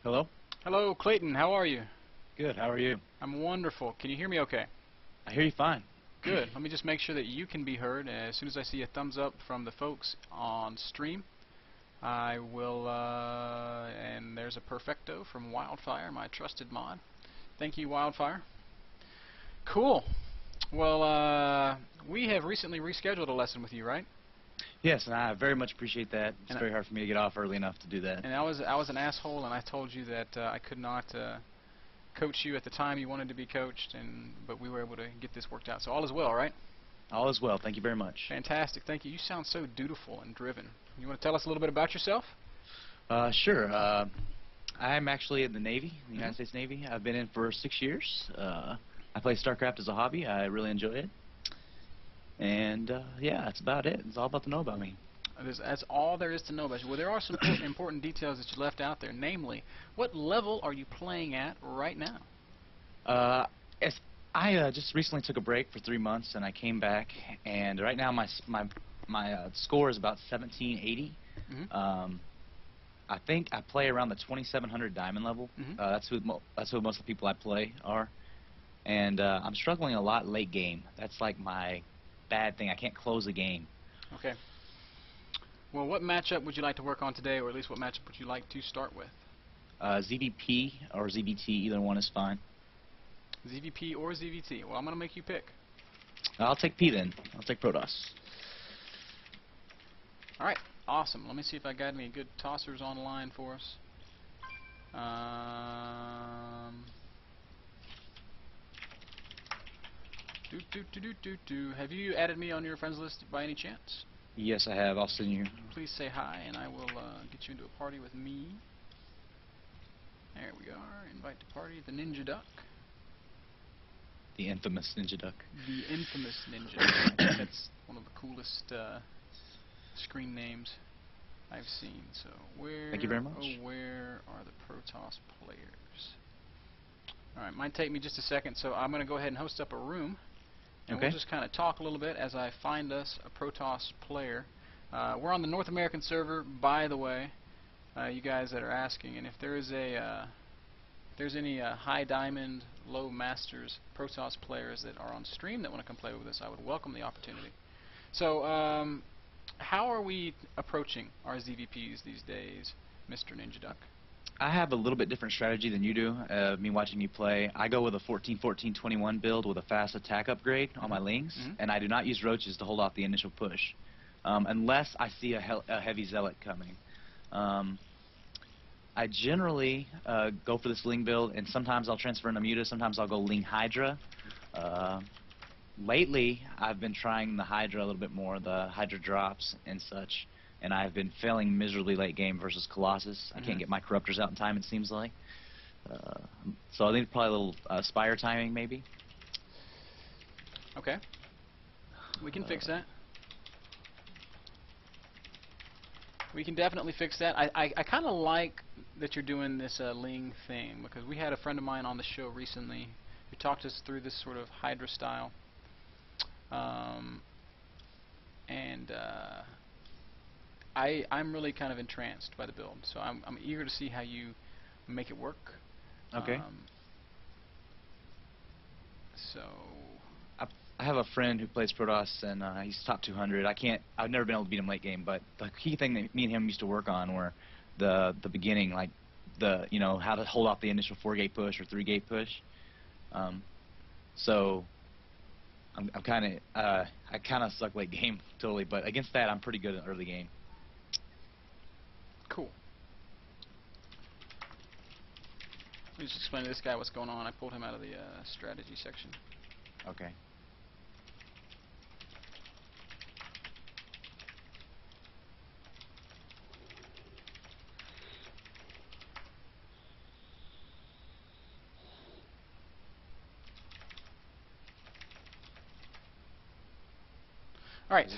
Hello? Hello, Clayton. How are you? Good, how are you? I'm wonderful. Can you hear me okay? I hear you fine. Good. Let me just make sure that you can be heard. As soon as I see a thumbs up from the folks on stream, I will, and there's a perfecto from Wildfire, my trusted mod. Thank you, Wildfire. Cool. Well, we have recently rescheduled a lesson with you, right? Yes, and I very much appreciate that. It's very hard for me to get off early enough to do that. And I was an asshole, and I told you that I could not coach you at the time you wanted to be coached, but we were able to get this worked out. So all is well, right? All is well. Thank you very much. Fantastic. Thank you. You sound so dutiful and driven. You want to tell us a little bit about yourself? Sure. I'm actually in the Navy, the United States Navy. I've been in for 6 years. I play StarCraft as a hobby. I really enjoy it. And, yeah, that's about it. It's all about to know about me. That's all there is to know about you. Well, there are some important details that you left out there. Namely, what level are you playing at right now? I just recently took a break for 3 months, and I came back, and right now my score is about 1780. I think I play around the 2700 diamond level. That's who most of the people I play are, and I'm struggling a lot late game. That's like my bad thing. I can't close a game. Okay. Well, what matchup would you like to work on today, or at least what matchup would you like to start with? ZvP or ZvT, either one is fine. ZvP or ZvT? Well, I'm going to make you pick. I'll take P then. I'll take Protoss. Alright, awesome. Let me see if I got any good tossers online for us. Have you added me on your friends list by any chance? Yes, I have. I'll send you. Please say hi, and I will get you into a party with me. There we are. Invite to party. The NinjaDuck. The infamous NinjaDuck. The infamous NinjaDuck. I think that's one of the coolest screen names I've seen. So Thank you very much. Oh, where are the Protoss players? All right, might take me just a second, so I'm going to go ahead and host up a room. And we'll just kind of talk a little bit as I find us a Protoss player. We're on the North American server, by the way, you guys that are asking. And if there is there's any high diamond, low masters Protoss players that are on stream that want to come play with us, I would welcome the opportunity. So, how are we approaching our ZvPs these days, Mr. NinjaDuck? I have a little bit different strategy than you do, me watching you play. I go with a 14-14-21 build with a fast attack upgrade on my lings, and I do not use roaches to hold off the initial push, unless I see a heavy zealot coming. I generally go for this ling build, and sometimes I'll transfer into Muta, sometimes I'll go ling Hydra. Lately, I've been trying the Hydra a little bit more, the Hydra drops and such. And I've been failing miserably late game versus Colossus. I can't get my corruptors out in time, it seems like. So I think probably a little Spire timing, maybe. Okay. We can fix that. We can definitely fix that. I kind of like that you're doing this Ling thing, because we had a friend of mine on the show recently who talked us through this sort of Hydra style. I'm really kind of entranced by the build, so I'm eager to see how you make it work. Okay. So I have a friend who plays Protoss, and he's top 200. I've never been able to beat him late game, but the key thing that me and him used to work on were the beginning, like how to hold off the initial 4-gate push or 3-gate push. So I kind of suck late game totally, but against that I'm pretty good in early game. Cool. Let me just explain to this guy what's going on. I pulled him out of the strategy section. Okay. All right.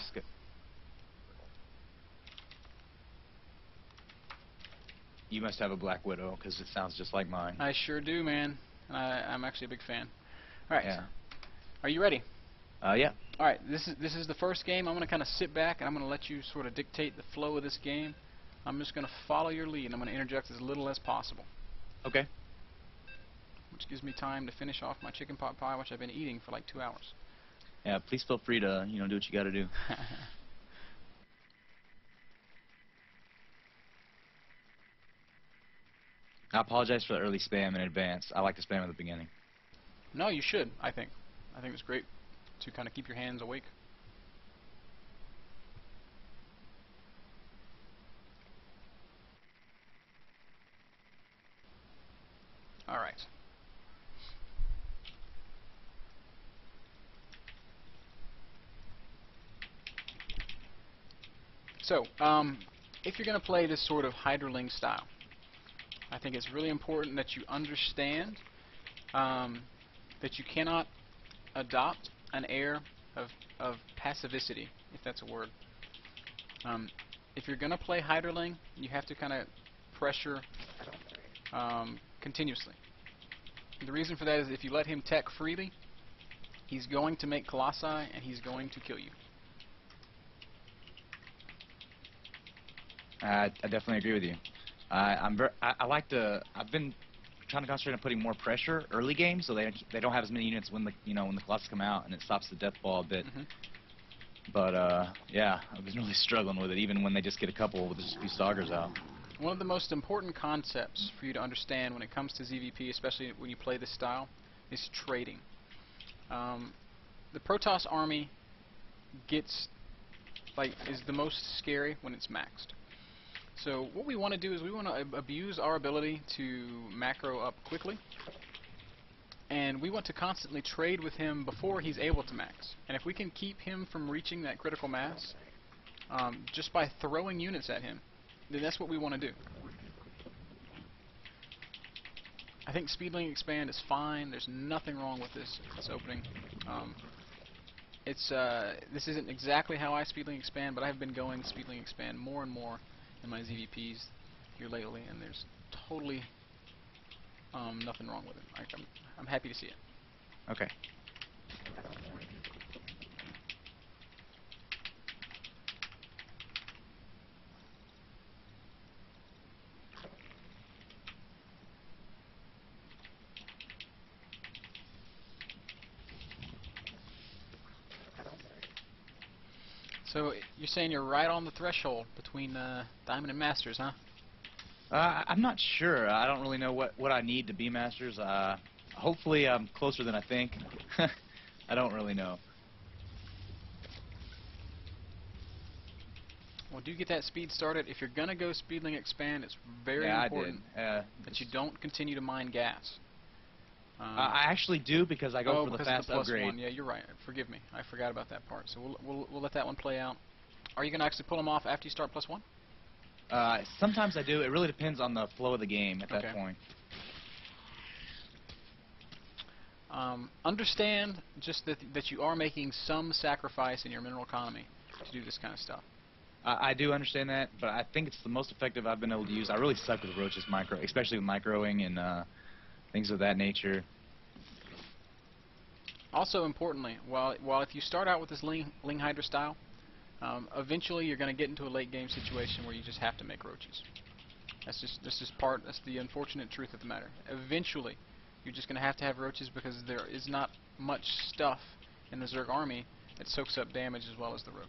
You must have a Black Widow, because it sounds just like mine. I sure do, man. I'm actually a big fan. All right. Yeah. Are you ready? Yeah. All right. This is the first game. I'm going to kind of sit back and I'm going to let you sort of dictate the flow of this game. I'm just going to follow your lead and I'm going to interject as little as possible. Okay. Which gives me time to finish off my chicken pot pie, which I've been eating for like 2 hours. Yeah. Please feel free to do what you got to do. I apologize for the early spam in advance. I like to spam at the beginning. No, you should. I think it's great to kind of keep your hands awake. All right. So, if you're going to play this sort of Hydroling style, I think it's really important that you understand that you cannot adopt an air of passivity, if that's a word. If you're going to play Hydroling, you have to kind of pressure continuously. The reason for that is if you let him tech freely, he's going to make Colossi and he's going to kill you. I definitely agree with you. I like to. I've been trying to concentrate on putting more pressure early games, so they don't have as many units when the when the Colossus come out, and it stops the death ball a bit. But yeah, I've been really struggling with it, even when they just get a couple with just a few Saugers out. One of the most important concepts for you to understand when it comes to ZvP, especially when you play this style, is trading. The Protoss army is the most scary when it's maxed. So what we want to do is we want to abuse our ability to macro up quickly, and we want to constantly trade with him before he's able to max. And if we can keep him from reaching that critical mass just by throwing units at him, then that's what we want to do. I think Speedling Expand is fine. There's nothing wrong with this opening. This isn't exactly how I Speedling Expand, but I've been going Speedling Expand more and more in my ZvPs here lately, and there's totally nothing wrong with it. I'm happy to see it. Okay. So you're saying you're right on the threshold between Diamond and Masters, huh? I'm not sure. I don't really know what I need to be Masters. Hopefully I'm closer than I think. I don't really know. Well, do get that speed started. If you're going to go Speedling Expand, it's very important that you don't continue to mine gas. I actually do because I go for the fast upgrade. +1. Yeah, you're right. Forgive me. I forgot about that part. So we'll let that one play out. Are you going to actually pull them off after you start +1? Sometimes I do. It really depends on the flow of the game at that point. Understand just that you are making some sacrifice in your mineral economy to do this kind of stuff. I do understand that, but I think it's the most effective I've been able to use. I really suck with Roach's micro, especially with microing and things of that nature. Also, importantly, while if you start out with this Ling Hydra style, eventually you're going to get into a late game situation where you just have to make roaches. That's the unfortunate truth of the matter. Eventually, you're just going to have roaches because there is not much stuff in the Zerg army that soaks up damage as well as the roach.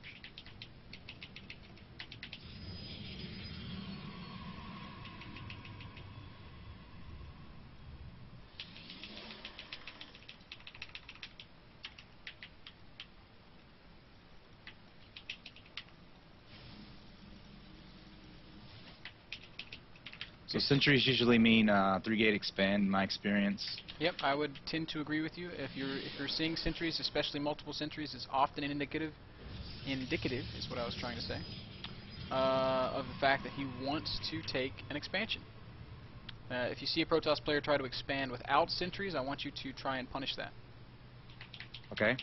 So sentries usually mean 3-gate expand in my experience. Yep, I would tend to agree with you. If you're seeing sentries, especially multiple sentries, is often indicative is what I was trying to say, of the fact that he wants to take an expansion. If you see a Protoss player try to expand without sentries, I want you to try and punish that. Okay.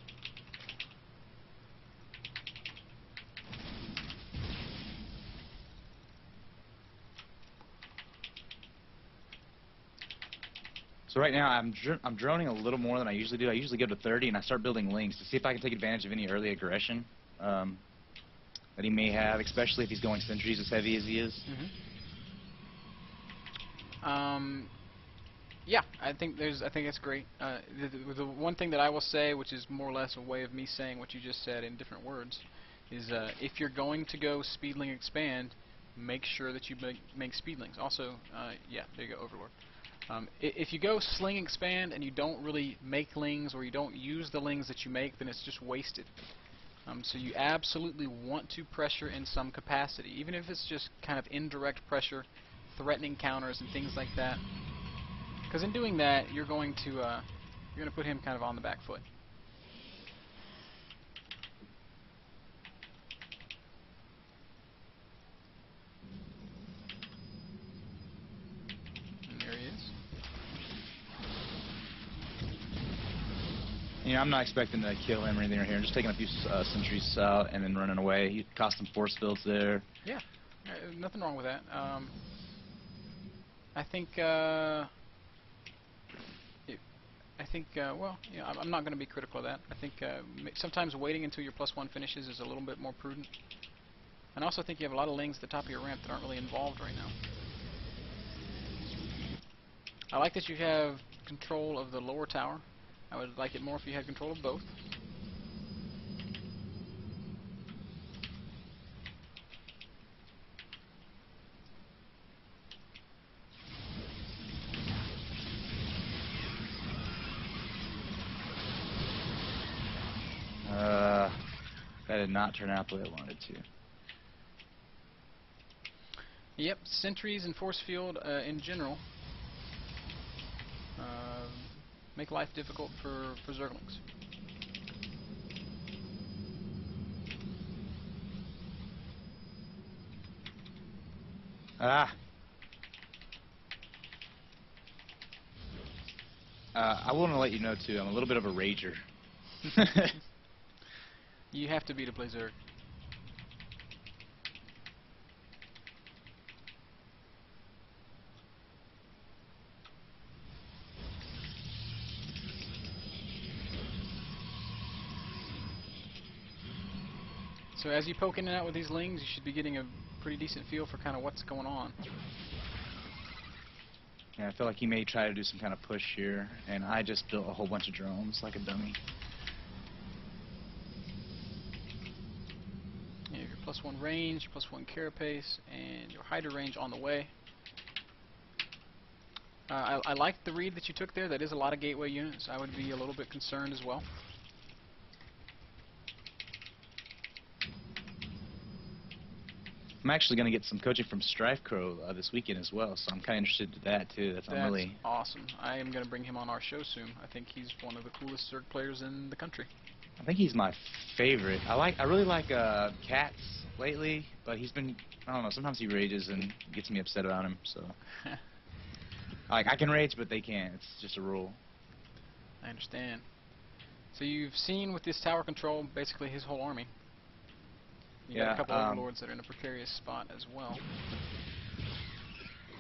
So right now I'm droning a little more than I usually do. I usually go to 30 and I start building lings to see if I can take advantage of any early aggression that he may have, especially if he's going sentries as heavy as he is. Yeah, I think that's great. The one thing that I will say, which is more or less a way of me saying what you just said in different words, is if you're going to go speedling expand, make sure that you make speedlings. Also, yeah, there you go, Overlord. If you go sling expand and you don't really make lings or you don't use the lings that you make, then it's just wasted. So you absolutely want to pressure in some capacity, even if it's just kind of indirect pressure, threatening counters and things like that. Because in doing that, you're going to put him kind of on the back foot. And there he is. Yeah, I'm not expecting to kill him or anything right here. I'm just taking a few sentries out and then running away. He cost some force fields there. Yeah, nothing wrong with that. I think, well, you know, I'm not going to be critical of that. I think sometimes waiting until your +1 finishes is a little bit more prudent. And I also think you have a lot of lings at the top of your ramp that aren't really involved right now. I like that you have control of the lower tower. I would like it more if you had control of both. That did not turn out the way I wanted to. Yep, sentries and force field in general make life difficult for Zerglings. I want to let you know too, I'm a little bit of a rager. You have to be to play Zerg. So as you poke in and out with these lings, you should be getting a pretty decent feel for kind of what's going on. Yeah, I feel like he may try to do some kind of push here, and I just built a whole bunch of drones like a dummy. You have your +1 range, your +1 carapace, and your Hydra range on the way. I like the read that you took there. That is a lot of gateway units. I would be a little bit concerned as well. I'm actually going to get some coaching from Strife Crow this weekend as well, so I'm kind of interested in that too. That's really awesome. I am going to bring him on our show soon. I think he's one of the coolest Zerg players in the country. I think he's my favorite. I really like Cats lately, but he's been, I don't know, sometimes he rages and gets me upset about him, so. Like, I can rage, but they can't. It's just a rule. I understand. So you've seen with this tower control, basically his whole army. You got a couple overlords that are in a precarious spot as well.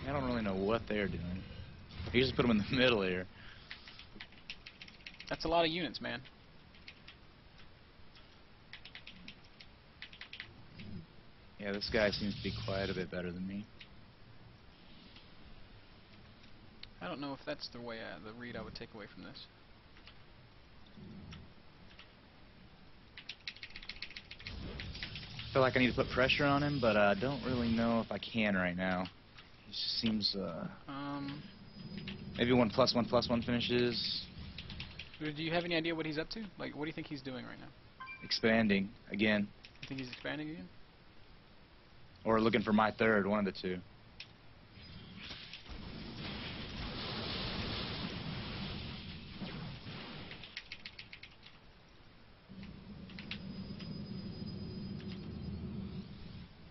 I don't really know what they're doing. I usually put them in the middle here. That's a lot of units, man. Yeah, this guy seems to be quite a bit better than me. I don't know if that's the way, the read I would take away from this. I feel like I need to put pressure on him, but I don't really know if I can right now. He just seems, maybe when +1/+1 finishes. Do you have any idea what he's up to? Like, what do you think he's doing right now? Expanding, again. You think he's expanding again? Or looking for my third, one of the two.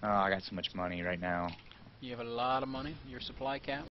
Oh, I got so much money right now. You have a lot of money. Your supply cap